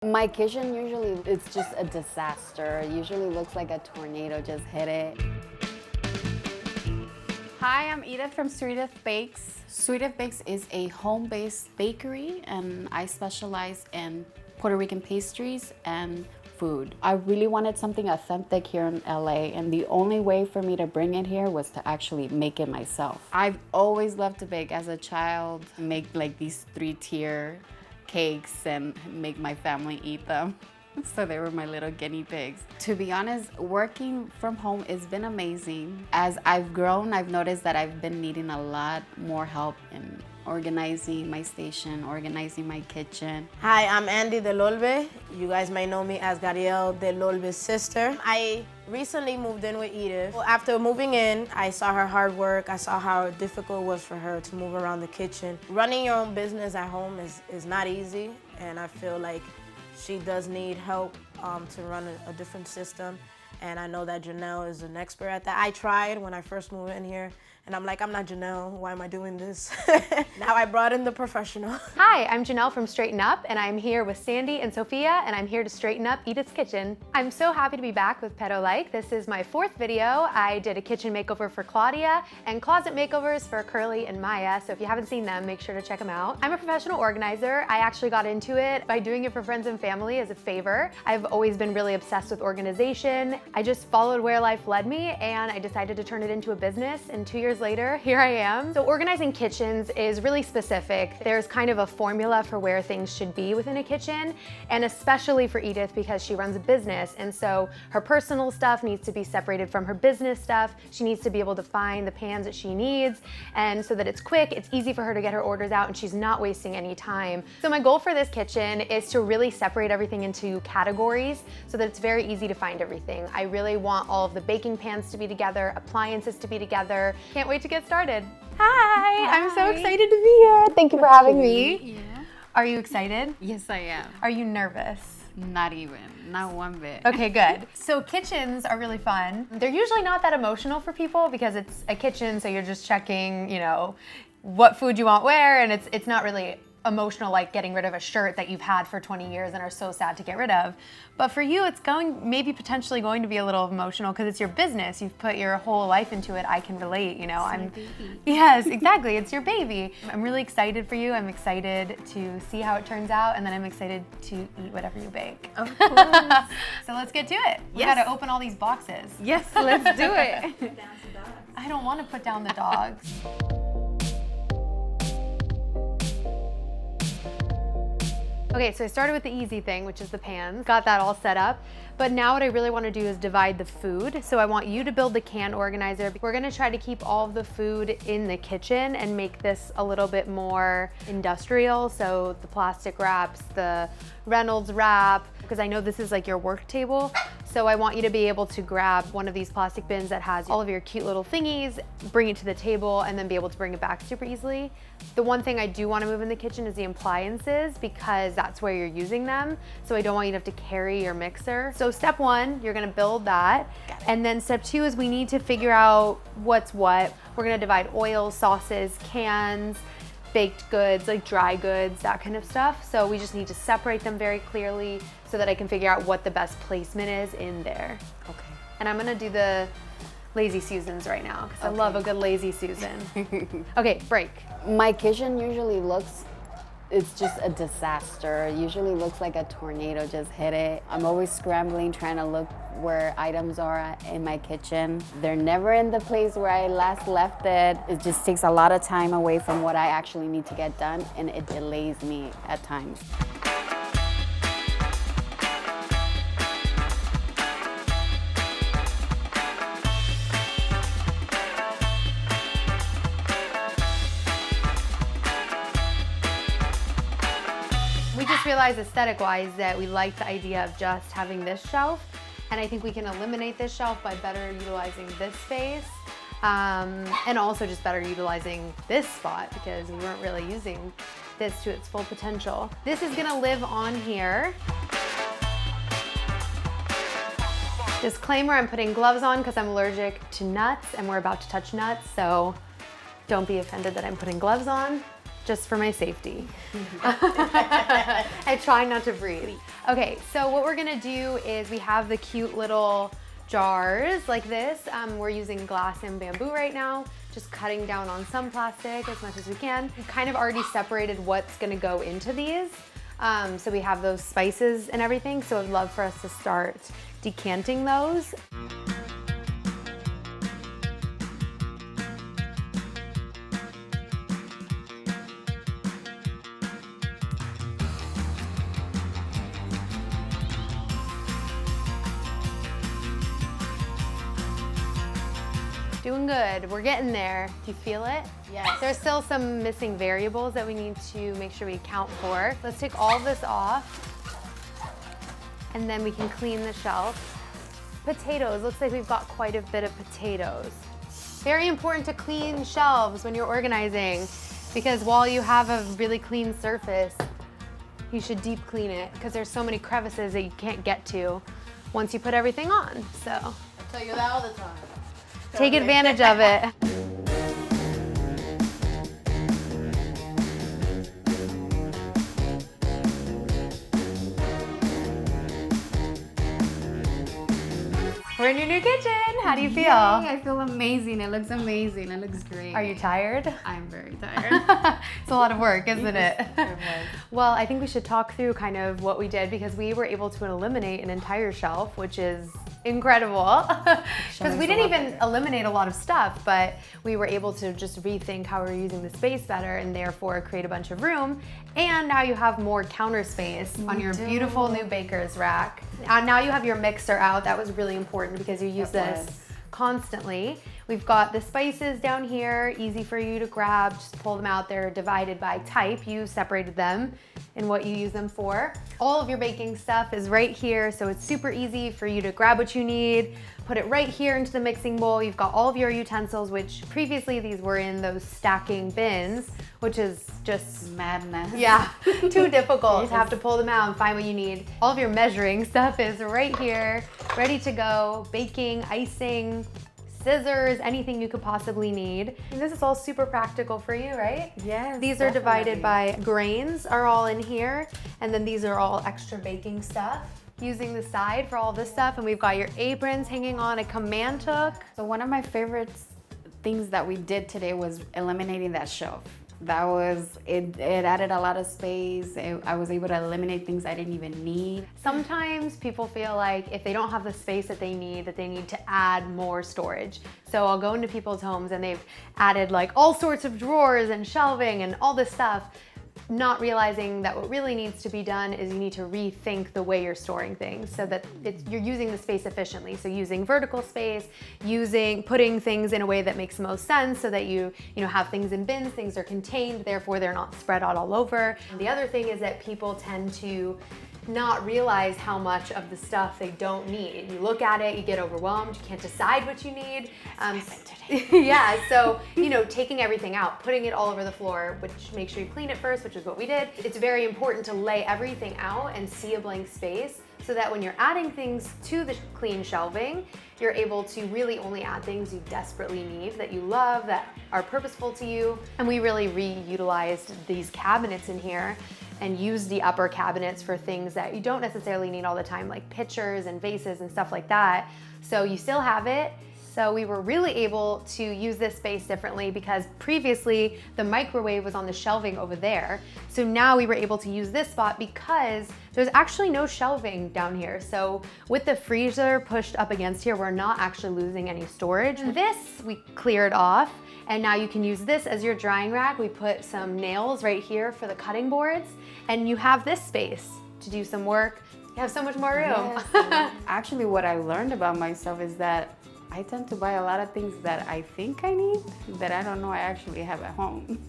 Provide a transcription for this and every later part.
My kitchen usually, it's just a disaster. It usually looks like a tornado just hit it. Hi, I'm Edith from Sweedith Bakes. Sweedith Bakes is a home-based bakery, and I specialize in Puerto Rican pastries and food. I really wanted something authentic here in LA, and the only way for me to bring it here was to actually make it myself. I've always loved to bake. As a child, make like these 3-tier cakes and make my family eat them. So they were my little guinea pigs. To be honest, working from home has been amazing. As I've grown, I've noticed that I've been needing a lot more help in organizing my station, organizing my kitchen. Hi, I'm Andy De Orbe. You guys might know me as Gadiel De Orbe's sister. I recently moved in with Edith. After moving in, I saw her hard work. I saw how difficult it was for her to move around the kitchen. Running your own business at home is not easy, and I feel like she does need help to run a different system. And I know that Janelle is an expert at that. I tried when I first moved in here, and I'm like, I'm not Janelle, why am I doing this? Now I brought in the professional. Hi, I'm Janelle from Straighten Up, and I'm here with Sandy and Sophia, and I'm here to straighten up Edith's kitchen. I'm so happy to be back with Pedo Like. This is my 4th video. I did a kitchen makeover for Claudia and closet makeovers for Curly and Maya, so if you haven't seen them, make sure to check them out. I'm a professional organizer. I actually got into it by doing it for friends and family as a favor. I've always been really obsessed with organization. I just followed where life led me, and I decided to turn it into a business, and 2 years later, here I am. So organizing kitchens is really specific. There's kind of a formula for where things should be within a kitchen, and especially for Edith because she runs a business, and so her personal stuff needs to be separated from her business stuff. She needs to be able to find the pans that she needs, and so that it's quick, it's easy for her to get her orders out, and she's not wasting any time. So my goal for this kitchen is to really separate everything into categories so that it's very easy to find everything. I really want all of the baking pans to be together, appliances to be together. Can't wait to get started. Hi, I'm so excited to be here. Thank you for having me. Yeah. Are you excited? Yes, I am. Are you nervous? Not even, not one bit. Okay, good. So kitchens are really fun. They're usually not that emotional for people because it's a kitchen, so you're just checking, you know, what food you want where, and it's not really emotional like getting rid of a shirt that you've had for 20 years and are so sad to get rid of. But for you, it's maybe potentially going to be a little emotional because it's your business. You've put your whole life into it. I can relate, you know. Yes, exactly. It's your baby. I'm really excited for you. I'm excited to see how it turns out, and then I'm excited to eat whatever you bake. Of course. So let's get to it. We Yes. gotta open all these boxes. Yes, let's do it. I don't want to put down the dogs. Okay, so I started with the easy thing, which is the pans. Got that all set up. But now what I really want to do is divide the food. So I want you to build the can organizer. We're going to try to keep all of the food in the kitchen and make this a little bit more industrial. So the plastic wraps, the Reynolds wrap, because I know this is like your work table. So I want you to be able to grab one of these plastic bins that has all of your cute little thingies, bring it to the table, and then be able to bring it back super easily. The one thing I do want to move in the kitchen is the appliances because that's where you're using them. So I don't want you to have to carry your mixer. So step 1, you're going to build that. And then step 2 is we need to figure out what's what. We're going to divide oils, sauces, cans, baked goods, like dry goods, that kind of stuff. So we just need to separate them very clearly so that I can figure out what the best placement is in there. Okay. And I'm gonna do the lazy Susans right now because I love a good lazy Susan. Okay, break. My kitchen usually looks, it's just a disaster. It usually looks like a tornado just hit it. I'm always scrambling, trying to look where items are in my kitchen. They're never in the place where I last left it. It just takes a lot of time away from what I actually need to get done, and it delays me at times. We just realized aesthetic-wise that we like the idea of just having this shelf, and I think we can eliminate this shelf by better utilizing this space, and also just better utilizing this spot because we weren't really using this to its full potential. This is gonna live on here. Disclaimer, I'm putting gloves on because I'm allergic to nuts and we're about to touch nuts, so don't be offended that I'm putting gloves on. just for my safety. I try not to breathe. Okay, so what we're gonna do is we have the cute little jars like this. We're using glass and bamboo right now, just cutting down on some plastic as much as we can. We kind of already separated what's gonna go into these. So we have those spices and everything, so I'd love for us to start decanting those. Doing good, we're getting there. Do you feel it? Yes. There's still some missing variables that we need to make sure we account for. Let's take all this off, and then we can clean the shelf. Potatoes, looks like we've got quite a bit of potatoes. Very important to clean shelves when you're organizing, because while you have a really clean surface, you should deep clean it, because there's so many crevices that you can't get to once you put everything on, so. I tell you that all the time. Take advantage of it. We're in your new kitchen. How do you feel? Yay, I feel amazing. It looks amazing. It looks great. Are you tired? I'm very tired. It's a lot of work, isn't it? It was. Well, I think we should talk through kind of what we did, because we were able to eliminate an entire shelf, which is incredible. Because we didn't even eliminate a lot of stuff, but we were able to just rethink how we're using the space better and therefore create a bunch of room. And now you have more counter space on your beautiful new baker's rack. Now you have your mixer out. That was really important because you use this constantly. We've got the spices down here, easy for you to grab, just pull them out. They're divided by type. You separated them in what you use them for. All of your baking stuff is right here, so it's super easy for you to grab what you need, put it right here into the mixing bowl. You've got all of your utensils, which previously these were in those stacking bins, which is just madness. Yeah, too difficult to have to pull them out and find what you need. All of your measuring stuff is right here, ready to go. Baking, icing, scissors, anything you could possibly need. And this is all super practical for you, right? Yes. These are divided by grains are all in here, and then these are all extra baking stuff. Using the side for all this stuff, and we've got your aprons hanging on a command hook. So one of my favorite things that we did today was eliminating that shelf. That was, it added a lot of space. I was able to eliminate things I didn't even need. Sometimes people feel like if they don't have the space that they need to add more storage. So I'll go into people's homes and they've added like all sorts of drawers and shelving and all this stuff, not realizing that what really needs to be done is you need to rethink the way you're storing things so that you're using the space efficiently. So using vertical space, putting things in a way that makes the most sense so that you have things in bins, things are contained, therefore they're not spread out all over. And the other thing is that people tend to not realize how much of the stuff they don't need. You look at it, you get overwhelmed, you can't decide what you need. Yeah, so taking everything out, putting it all over the floor, which make sure you clean it first, which is what we did. It's very important to lay everything out and see a blank space so that when you're adding things to the clean shelving, you're able to really only add things you desperately need, that you love, that are purposeful to you. And we really reutilized these cabinets in here and use the upper cabinets for things that you don't necessarily need all the time, like pitchers and vases and stuff like that. So you still have it. So we were really able to use this space differently because previously the microwave was on the shelving over there. So now we were able to use this spot because there's actually no shelving down here. So with the freezer pushed up against here, we're not actually losing any storage. This we cleared off, and now you can use this as your drying rack. We put some nails right here for the cutting boards, and you have this space to do some work. You have so much more room. Yes. Actually, what I learned about myself is that I tend to buy a lot of things that I think I need that I don't know I actually have at home.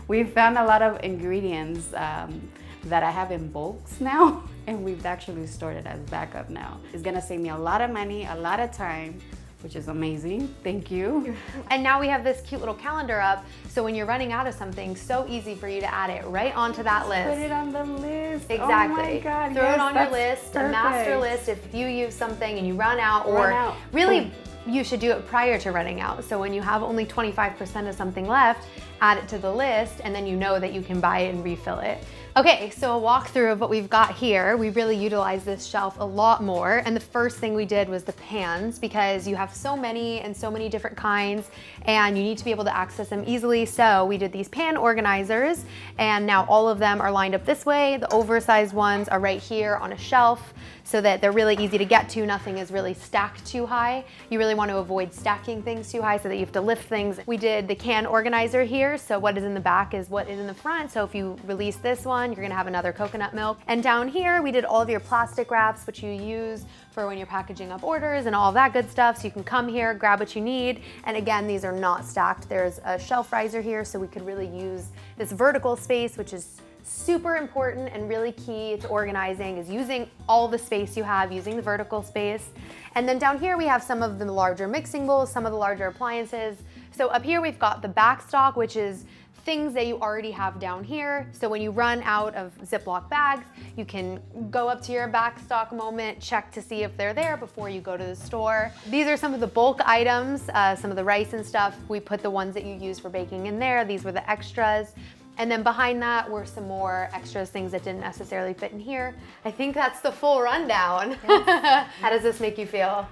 We've found a lot of ingredients that I have in bulks now, and we've actually stored it as backup now. It's gonna save me a lot of money, a lot of time, which is amazing. Thank you. And now we have this cute little calendar up, so when you're running out of something, so easy for you to add it right onto that list. Put it on the list. Exactly. Oh my God, Throw yes, it on your that's list, perfect. a master list if you use something and you run out, or really you should do it prior to running out. So when you have only 25% of something left, add it to the list, and then you know that you can buy it and refill it. Okay, so a walkthrough of what we've got here. We really utilize this shelf a lot more, and the first thing we did was the pans, because you have so many and so many different kinds, and you need to be able to access them easily. So we did these pan organizers, and now all of them are lined up this way. The oversized ones are right here on a shelf, so that they're really easy to get to. Nothing is really stacked too high. You really want to avoid stacking things too high so that you have to lift things. We did the can organizer here, so what is in the back is what is in the front. So if you release this one, you're gonna have another coconut milk. And down here, we did all of your plastic wraps, which you use for when you're packaging up orders and all of that good stuff. So you can come here, grab what you need. And again, these are not stacked. There's a shelf riser here, so we could really use this vertical space, which is super important and really key to organizing, is using all the space you have, using the vertical space. And then down here we have some of the larger mixing bowls, some of the larger appliances. So up here we've got the back stock, which is things that you already have down here. So when you run out of Ziploc bags, you can go up to your back stock moment, check to see if they're there before you go to the store. These are some of the bulk items, some of the rice and stuff. We put the ones that you use for baking in there. These were the extras. And then behind that were some more extras, things that didn't necessarily fit in here. I think that's the full rundown. Yes. How does this make you feel?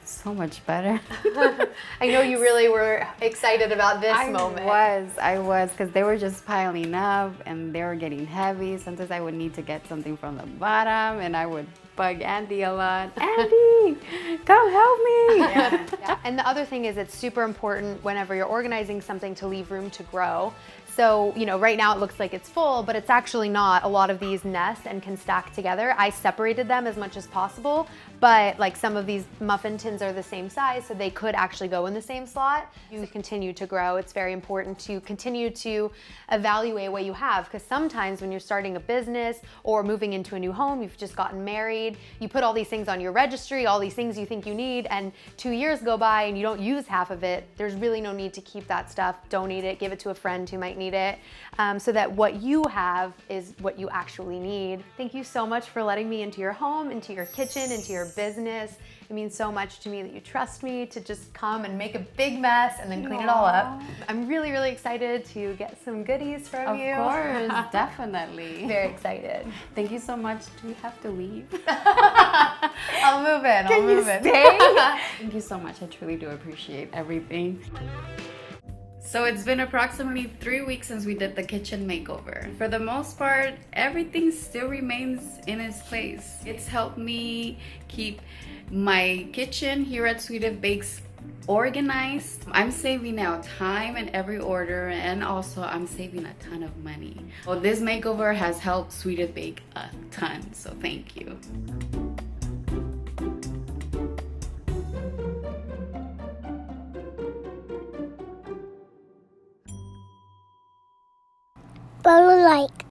So much better. I know you really were excited about this moment. I was, because they were just piling up and they were getting heavy. Sometimes I would need to get something from the bottom, and I would bug Andy a lot. Andy, come help me. Yeah. Yeah. And the other thing is, it's super important whenever you're organizing something to leave room to grow. So, you know, right now it looks like it's full, but it's actually not. A lot of these nest and can stack together. I separated them as much as possible, but like some of these muffin tins are the same size, so they could actually go in the same slot. You continue to grow. It's very important to continue to evaluate what you have, because sometimes when you're starting a business or moving into a new home, you've just gotten married, you put all these things on your registry, all these things you think you need, and 2 years go by and you don't use half of it. There's really no need to keep that stuff. Donate it, give it to a friend who might need it, so that what you have is what you actually need. Thank you so much for letting me into your home, into your kitchen, into your business. It means so much to me that you trust me to just come and make a big mess and then clean it all up. I'm really, really excited to get some goodies from you. Of course, definitely. Very excited. Thank you so much. Do we have to leave? I'll move in. Can you stay? Thank you so much. I truly do appreciate everything. So it's been approximately 3 weeks since we did the kitchen makeover. For the most part, everything still remains in its place. It's helped me keep my kitchen here at Sweedith Bakes organized. I'm saving now time in every order, and also I'm saving a ton of money. Well, this makeover has helped Sweedith Bake a ton, so thank you. Follow, like.